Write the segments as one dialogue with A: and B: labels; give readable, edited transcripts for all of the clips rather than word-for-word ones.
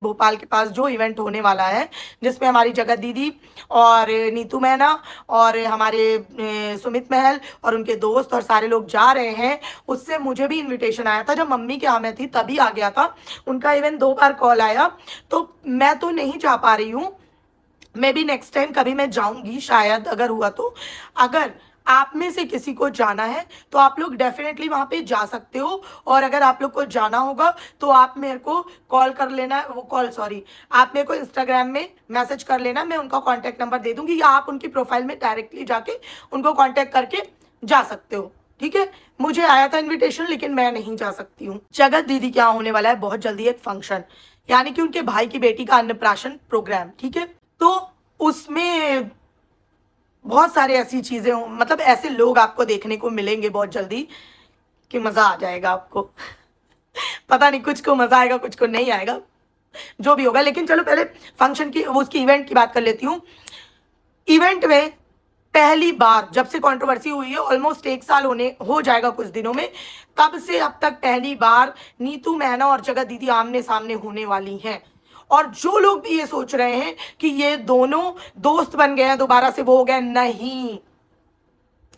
A: भोपाल के पास जो इवेंट होने वाला है, जिसमें हमारी जगत दीदी और नीतू मैना और हमारे सुमित महल और उनके दोस्त और सारे लोग जा रहे हैं। उससे मुझे भी इनविटेशन आया था, जब मम्मी के यहाँ मैं थी तभी आ गया था। उनका इवन 2 बार कॉल आया, तो मैं तो नहीं जा पा रही हूँ। मैं भी नेक्स्ट टाइम कभी मैं जाऊंगी शायद, अगर हुआ तो। अगर आप में से किसी को जाना है तो आप लोग डेफिनेटली वहां पे जा सकते हो। और अगर आप लोग को जाना होगा तो आप मेरे को कॉल कर लेना, वो कॉल सॉरी, आप मेरे को इंस्टाग्राम में मैसेज कर लेना, मैं उनका कॉन्टैक्ट नंबर दे दूंगी, या आप उनकी प्रोफाइल में डायरेक्टली जाके उनको कॉन्टैक्ट करके जा सकते हो। ठीक है, मुझे आया था इन्विटेशन लेकिन मैं नहीं जा सकती हूँ। जगत दीदी क्या होने वाला है बहुत जल्दी एक फंक्शन, यानी कि उनके भाई की बेटी का अन्नप्राशन प्रोग्राम। ठीक है, तो उसमें बहुत सारे ऐसी चीजें मतलब ऐसे लोग आपको देखने को मिलेंगे बहुत जल्दी कि मजा आ जाएगा आपको। पता नहीं, कुछ को मजा आएगा कुछ को नहीं आएगा, जो भी होगा। लेकिन चलो पहले फंक्शन की, वो उसकी इवेंट की बात कर लेती हूँ। इवेंट में पहली बार जब से कंट्रोवर्सी हुई है, ऑलमोस्ट 1 साल हो जाएगा कुछ दिनों में, तब से अब तक पहली बार नीतू मैना और जगत दीदी आमने सामने होने वाली हैं। और जो लोग भी ये सोच रहे हैं कि ये दोनों दोस्त बन गए हैं दोबारा से, वो हो गए, नहीं।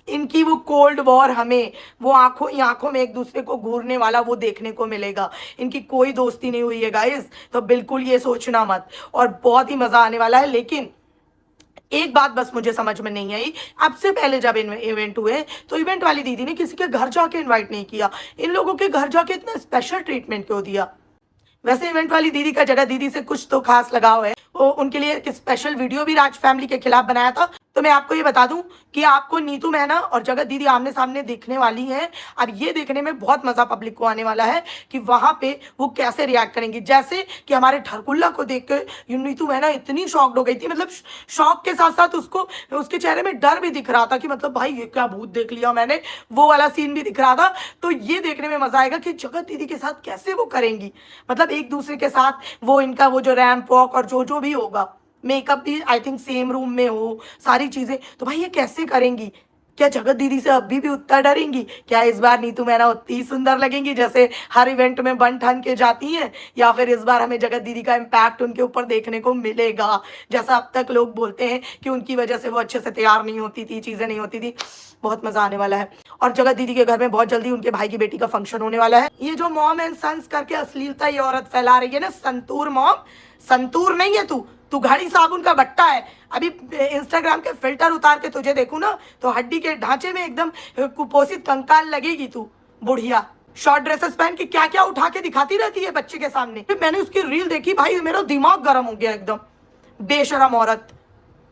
A: इनकी वो कोल्ड वॉर हमें, वो आंखों ही आंखों में एक दूसरे को घूरने वाला वो देखने को मिलेगा। इनकी कोई दोस्ती नहीं हुई है गाइस, तो बिल्कुल ये सोचना मत। और बहुत ही मजा आने वाला है। लेकिन एक बात बस मुझे समझ में नहीं आई, अब से पहले जब इवेंट हुए तो इवेंट वाली दीदी ने किसी के घर जाके इनवाइट नहीं किया। इन लोगों के घर जाके इतना स्पेशल ट्रीटमेंट क्यों दिया? वैसे इवेंट वाली दीदी का जगह दीदी से कुछ तो खास लगाव है, वो उनके लिए एक स्पेशल वीडियो भी राज फैमिली के खिलाफ बनाया था। तो मैं आपको ये बता दूं कि आपको नीतू मैना और जगत दीदी आमने सामने दिखने वाली हैं। अब ये देखने में बहुत मजा पब्लिक को आने वाला है कि वहां पे वो कैसे रिएक्ट करेंगी। जैसे कि हमारे ठरकुल्ला को देख के नीतू मैना इतनी शॉक्ड हो गई थी, मतलब शॉक के साथ साथ उसको, उसके चेहरे में डर भी दिख रहा था कि मतलब भाई ये क्या भूत देख लिया मैंने, वो वाला सीन भी दिख रहा था। तो ये देखने में मजा आएगा कि जगत दीदी के साथ कैसे वो करेंगी, मतलब एक दूसरे के साथ वो इनका वो जो रैंप वॉक और जो जो भी होगा, मेकअप भी आई थिंक सेम रूम में हो, सारी चीजें, तो भाई ये कैसे करेंगी? क्या जगत दीदी से अभी भी उतना डरेंगी? क्या इस बार नीतू मैना उतनी ही सुंदर लगेंगी जैसे हर इवेंट में बन ठन के जाती हैं? या फिर इस बार हमें जगत दीदी का इम्पैक्ट उनके ऊपर देखने को मिलेगा, जैसा अब तक लोग बोलते हैं कि उनकी वजह से वो अच्छे से तैयार नहीं होती थी, चीजें नहीं होती थी? बहुत मजा आने वाला है। और जगत दीदी के घर में बहुत जल्दी उनके भाई की बेटी का फंक्शन होने वाला है। ये जो मॉम एंड सन्स करके अश्लीलता ये औरत फैला रही है ना, संतूर मॉम, संतूर नहीं है तू घड़ी साबुन का बट्टा है। अभी इंस्टाग्राम के फिल्टर उतार के तुझे देखूं ना तो हड्डी के ढांचे में एकदम कुपोषित कंकाल लगेगी तू, बुढ़िया। शॉर्ट ड्रेसेस पहन के क्या क्या उठा के दिखाती रहती है बच्चे के सामने। मैंने उसकी रील देखी भाई, मेरा दिमाग गर्म हो गया एकदम। बेशरम औरत,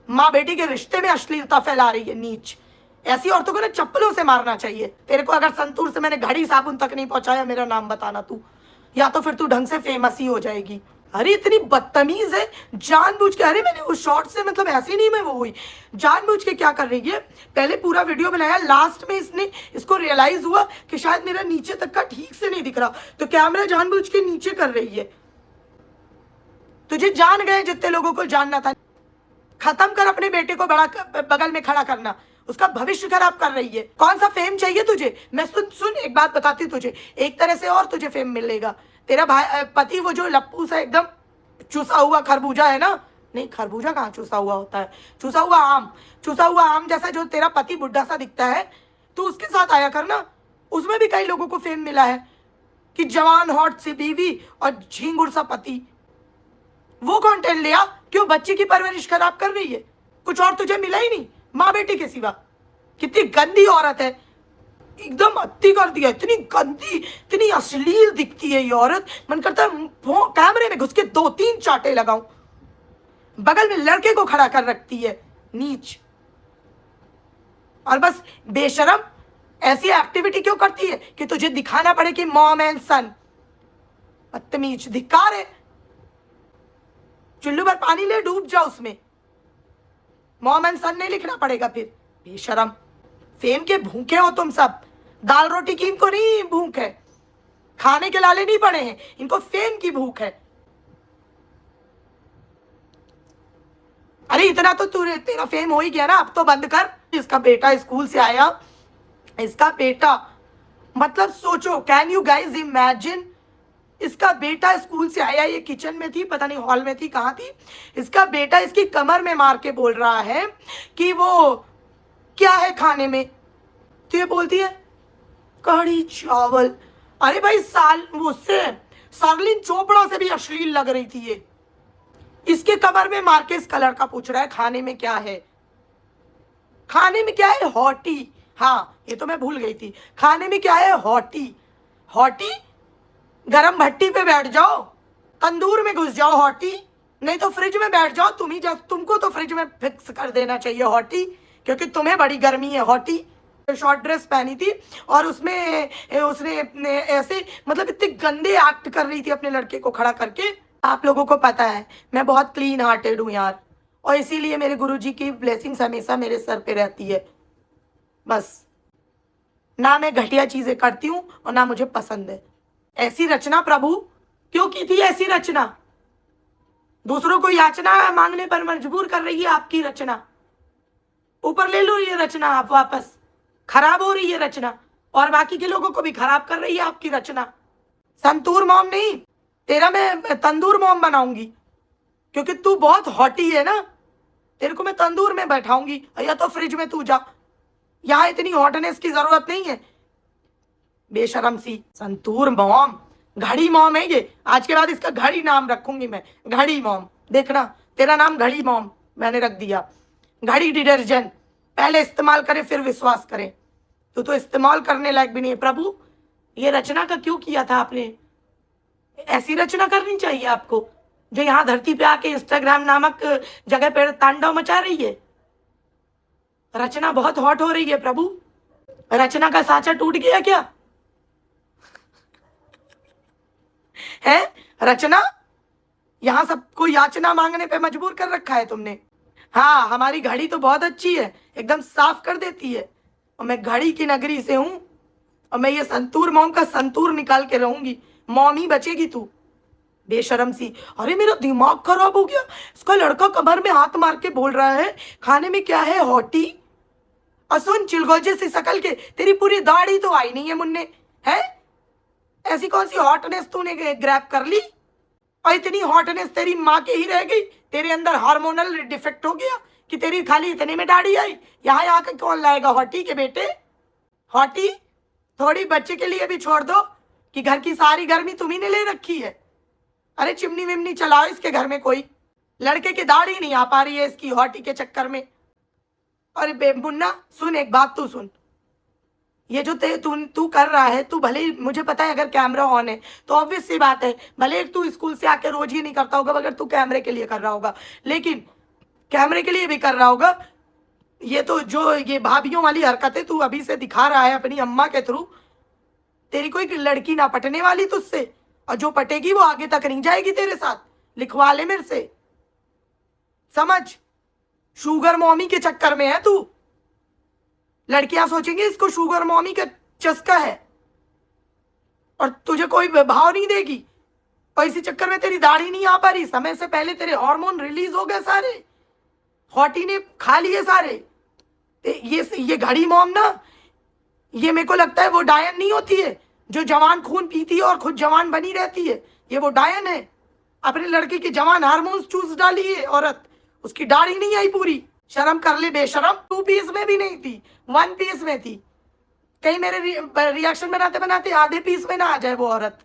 A: माँ बेटी के रिश्ते में अश्लीलता फैला रही है, नीच। ऐसी औरतों को ना चप्पलों से मारना चाहिए। तेरे को अगर संतूर से मैंने घड़ी साबुन तक नहीं पहुंचाया, मेरा नाम बताना तू, या तो फिर तू ढंग से फेमस ही हो जाएगी। अरे इतनी बदतमीज है, जानबूझ के। अरे मैंने उस शॉर्ट से मतलब ऐसे नहीं मैं वो हुई, जानबूझ के क्या कर रही है। पहले पूरा वीडियो बनाया, लास्ट में इसको रियलाइज हुआ कि शायद मेरा नीचे तक का ठीक से नहीं दिख रहा, तो कैमरा जानबूझ के नीचे कर रही है। तुझे जान गए जितने लोगों को जानना था। खत्म कर अपने बेटे को बड़ा बगल में खड़ा करना, उसका भविष्य खराब कर रही है। कौन सा फेम चाहिए तुझे? मैं सुन एक बात बताती हूँ तुझे, एक तरह से और तुझे फेम मिलेगा। तेरा भाई पति वो जो लप्पू सा एकदम चूसा हुआ खरबूजा है ना, नहीं खरबूजा कहाँ चूसा हुआ होता है, चूसा हुआ आम जैसा जो तेरा पति बुढ़ा सा दिखता है, तो उसके साथ आया कर ना। उसमें भी कई लोगों को फेम मिला है कि जवान हॉट सी बीवी और झींगुर सा पति। वो कंटेंट लिया, क्यों बच्चे की परवरिश खराब कर रही है? कुछ और तुझे मिला ही नहीं माँ बेटी के सिवा। कितनी गंदी औरत है, एकदम अति कर दिया, इतनी गंदी, इतनी अश्लील दिखती है ये औरत। मन करता है कैमरे में घुस के 2-3 चाटे लगाऊं। बगल में लड़के को खड़ा कर रखती है, नीच। और बस बेशरम ऐसी एक्टिविटी क्यों करती है कि तुझे दिखाना पड़े कि मॉम एंड सन। बदतमीज, धिक्कार है। चुल्लू भर पानी ले, डूब जा उसमें। मॉम एंड सन नहीं लिखना पड़ेगा फिर, बेशरम। फेम के भूखे हो तुम सब। दाल रोटी की इनको नहीं भूख है, खाने के लाले नहीं पड़े हैं, इनको फेम की भूख है। अरे इतना तो तेरा फेम हो ही गया ना, अब तो बंद कर। इसका बेटा स्कूल से आया, इसका बेटा, मतलब सोचो, कैन यू गाइज इमेजिन इसका बेटा स्कूल से आया, ये किचन में थी, पता नहीं हॉल में थी, कहाँ थी, इसका बेटा इसकी कमर में मार के बोल रहा है कि वो क्या है खाने में, तो ये बोलती है कढ़ी चावल। अरे भाई साल उससे सरलिन चोपड़ा से भी अश्लील लग रही थी ये। इसके कमर में मार के इसका लड़का पूछ रहा है खाने में क्या है, खाने में क्या है, हॉटी। हाँ ये तो मैं भूल गई थी, खाने में क्या है, हॉटी। हॉटी, गरम भट्टी पे बैठ जाओ, तंदूर में घुस जाओ हॉटी, नहीं तो फ्रिज में बैठ जाओ, तुमको तो फ्रिज में फिक्स कर देना चाहिए हॉटी, क्योंकि तुम्हें बड़ी गर्मी है हॉटी। शॉर्ट ड्रेस पहनी थी और उसमें उसने ऐसे मतलब इतने गंदे एक्ट कर रही थी अपने लड़के को खड़ा करके। आप लोगों को पता है मैं बहुत क्लीन हार्टेड हूँ यार, और इसीलिए मेरे गुरुजी की ब्लेसिंग्स हमेशा मेरे सर पे रहती है। बस ना मैं घटिया चीजें करती हूँ और ना मुझे पसंद है। ऐसी रचना प्रभु क्यों की थी, ऐसी रचना दूसरों को याचना मांगने पर मजबूर कर रही है आपकी रचना। ऊपर ले लो ये रचना आप वापस, खराब हो रही है रचना और बाकी के लोगों को भी खराब कर रही है आपकी रचना। संतूर मॉम नहीं, तेरा मैं तंदूर मॉम बनाऊंगी, क्योंकि तू बहुत हॉटी है ना, तेरे को मैं तंदूर में बैठाऊंगी या तो फ्रिज में तू जा, यहाँ इतनी हॉटनेस की जरूरत नहीं है। बेशरम सी संतूर मॉम, घड़ी मॉम है ये, आज के बाद इसका घड़ी नाम रखूंगी मैं, घड़ी मॉम। देखना तेरा नाम घड़ी मॉम मैंने रख दिया। घड़ी डिटर्जेंट पहले इस्तेमाल करे फिर विश्वास करे, तो इस्तेमाल करने लायक भी नहीं है। प्रभु ये रचना का क्यों किया था आपने, ऐसी रचना करनी चाहिए आपको जो यहाँ धरती पे आके इंस्टाग्राम नामक जगह पर तांडव मचा रही है। रचना बहुत हॉट हो रही है प्रभु, रचना का सांचा टूट गया क्या है? रचना यहाँ सबको याचना मांगने पे मजबूर कर रखा है तुमने। हाँ हमारी घड़ी तो बहुत अच्छी है, एकदम साफ कर देती है, और मैं घड़ी की नगरी से हूं, और मैं ये संतूर मॉम का संतूर निकाल के रहूंगी, मॉम ही बचेगी तू। बेशरम सी। अरे मेरा दिमाग खराब हो गया, इसका लड़का कमर में हाथ मार के बोल रहा है खाने में क्या है, हॉटी। असुन चिलगोजे सी शकल के, तेरी पूरी दाढ़ी तो आई नहीं है मुन्ने, है ऐसी कौन सी हॉटनेस तूने ग्रैब कर ली, और इतनी हॉटनेस तेरी माँ के ही रह गई, तेरे अंदर हार्मोनल डिफेक्ट हो गया कि तेरी खाली इतने में दाढ़ी आई। यहाँ आकर कौन लाएगा हॉटी के बेटे, हॉटी थोड़ी बच्चे के लिए भी छोड़ दो कि घर की सारी गर्मी तुम्ही ने ले रखी है। अरे चिमनी विमनी चलाओ इसके घर में, कोई लड़के की दाढ़ी नहीं आ पा रही है इसकी हॉटी के चक्कर में। अरे मुन्ना सुन, एक बात तू सुन, ये जो तू कर रहा है, तू भले ही मुझे पता है अगर कैमरा ऑन है तो ऑब्वियस सी बात है, भले तू स्कूल से आके रोज ही नहीं करता होगा अगर तू कैमरे के लिए कर रहा होगा, लेकिन कैमरे के लिए भी कर रहा होगा। ये तो जो ये भाभीियों वाली हरकतें तू अभी से दिखा रहा है अपनी अम्मा के थ्रू, तेरी कोई लड़की ना पटने वाली तुझसे, और जो पटेगी वो आगे तक नहीं जाएगी तेरे साथ, लिखवा ले मेरे से, समझ। शुगर मॉमी के चक्कर में है तू, लड़कियां सोचेंगी इसको शुगर मॉमी का चस्का है और तुझे कोई भाव नहीं देगी, और इसी चक्कर में तेरी दाढ़ी नहीं आ पा रही, समय से पहले तेरे हार्मोन रिलीज हो गए सारे, हॉटी ने खा लिए सारे। ये घड़ी मॉम ना, ये मेरे को लगता है वो डायन नहीं होती है जो जवान खून पीती है और खुद जवान बनी रहती है, ये वो डायन है, अपने लड़के के जवान हार्मोन्स चूस डाली है औरत, उसकी दाढ़ी नहीं आई पूरी। शर्म कर ले बेशरम, 2 पीस में भी नहीं थी, 1 पीस में थी, कहीं मेरे रिएक्शन बनाते बनाते आधे पीस में ना आ जाए वो औरत।